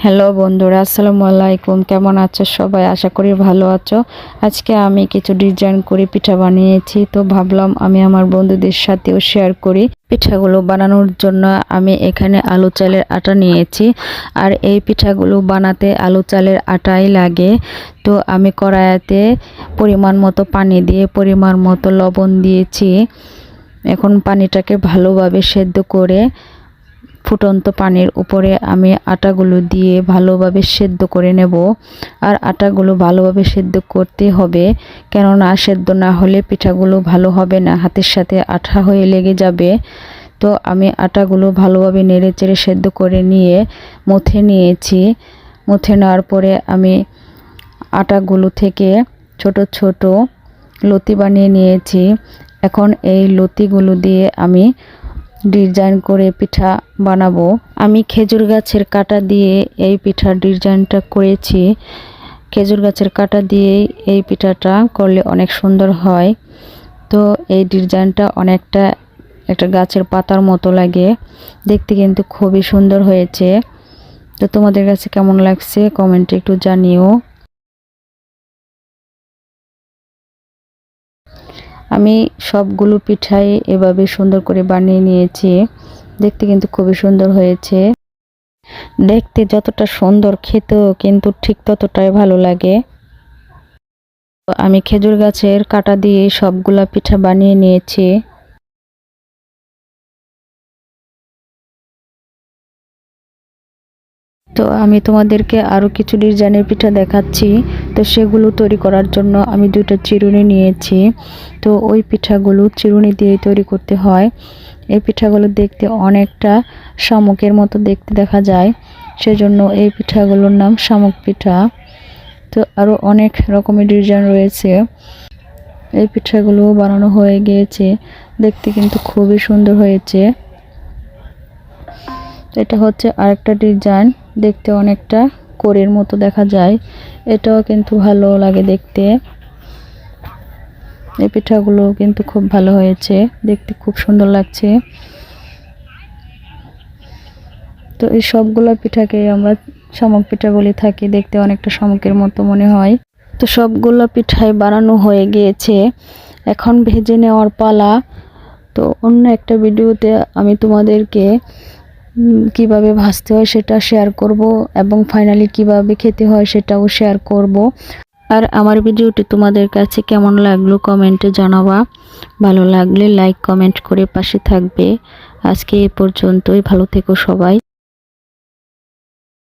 Hello বন্ধুরা, আসসালামু আলাইকুম। কেমন আছো সবাই? আশা করি ভালো আছো। আজকে আমি কিছু ডিজাইন করে পিঠা বানিয়েছি, তো ভাবলাম আমি আমার বন্ধুদের সাথেও শেয়ার করি। পিঠাগুলো বানানোর জন্য আমি এখানে আলু চালের আটা নিয়েছি, আর এই পিঠাগুলো বানাতে আলু চালের আটাই লাগে। তো আমি কড়াইতে পরিমাণ মতো পানি দিয়ে পরিমাণ মতো লবণ দিয়েছি। এখন পানিটাকে ভালোভাবে সেদ্ধ করে ফুটন্ত পানির উপরে আমি আটাগুলো দিয়ে ভালোভাবে সেদ্ধ করে নেব। আর আটাগুলো ভালোভাবে সেদ্ধ করতে হবে, কেননা সেদ্ধ না হলে পিঠাগুলো ভালো হবে না, হাতের সাথে আঠা হয়ে লেগে যাবে। তো আমি আটাগুলো ভালোভাবে নেড়েচেড়ে সেদ্ধ করে নিয়ে মথে নিয়েছি। মথে নেওয়ার পরে আমি আটাগুলো থেকে ছোট ছোট লতি বানিয়ে নিয়েছি। এখন এই লতিগুলো দিয়ে আমি ডিজাইন করে পিঠা বানাবো। আমি খেজুর গাছের কাটা দিয়ে এই পিঠার ডিজাইনটা করেছি। খেজুর গাছের কাটা দিয়ে এই পিঠাটা করলে অনেক সুন্দর হয়। তো এই ডিজাইনটা অনেকটা একটা গাছের পাতার মতো লাগে দেখতে, কিন্তু খুবই সুন্দর হয়েছে। তো তোমাদের কাছে কেমন লাগছে কমেন্টে একটু জানিও। আমি সবগুলো পিঠাই এভাবে সুন্দর করে বানিয়ে নিয়েছি। দেখতে কিন্তু খুবই সুন্দর হয়েছে। দেখতে যতটা সুন্দর, খেতেও কিন্তু ঠিক ততটাই ভালো লাগে। আমি খেজুর গাছের কাটা দিয়ে সবগুলা পিঠা বানিয়ে নিয়েছি। তো আমি তোমাদেরকে আরও কিছু ডিজাইনের পিঠা দেখাচ্ছি। তো সেগুলো তৈরি করার জন্য আমি দুটো চিরুনি নিয়েছি। তো ওই পিঠাগুলো চিরুনি দিয়ে তৈরি করতে হয়। এই পিঠাগুলো দেখতে অনেকটা শামুকের মতো দেখতে দেখা যায়, সেজন্য এই পিঠাগুলোর নাম শামুক পিঠা। তো আরও অনেক রকমের ডিজাইন রয়েছে। এই পিঠাগুলো বানানো হয়ে গিয়েছে, দেখতে কিন্তু খুবই সুন্দর হয়েছে। এটা হচ্ছে আরেকটা ডিজাইন, দেখতে অনেকটা কোরের মতো দেখা যায়, এটাও কিন্তু ভালো লাগে দেখতে। এই পিঠাগুলো কিন্তু খুব ভালো হয়েছে, দেখতে খুব সুন্দর লাগছে। তো এই সবগুলো পিঠাকে আমরা শামুক পিঠা বলে থাকি, দেখতে অনেকটা শামুকের মতো মনে হয়। তো সবগুলো পিঠাই বানানো হয়ে গিয়েছে, এখন ভেজে নেওয়ার পালা। তো অন্য একটা ভিডিওতে আমি তোমাদেরকে কিভাবে ভাজতে হয় সেটা শেয়ার করব, এবং ফাইনালি কিভাবে খেতে হয় সেটাও শেয়ার করব। আর আমার ভিডিওটি তোমাদের কাছে কেমন লাগলো কমেন্টে জানাবা। ভালো লাগলে লাইক কমেন্ট করে পাশে থাকবে। আজকে এ পর্যন্তই, ভালো থেকো সবাই।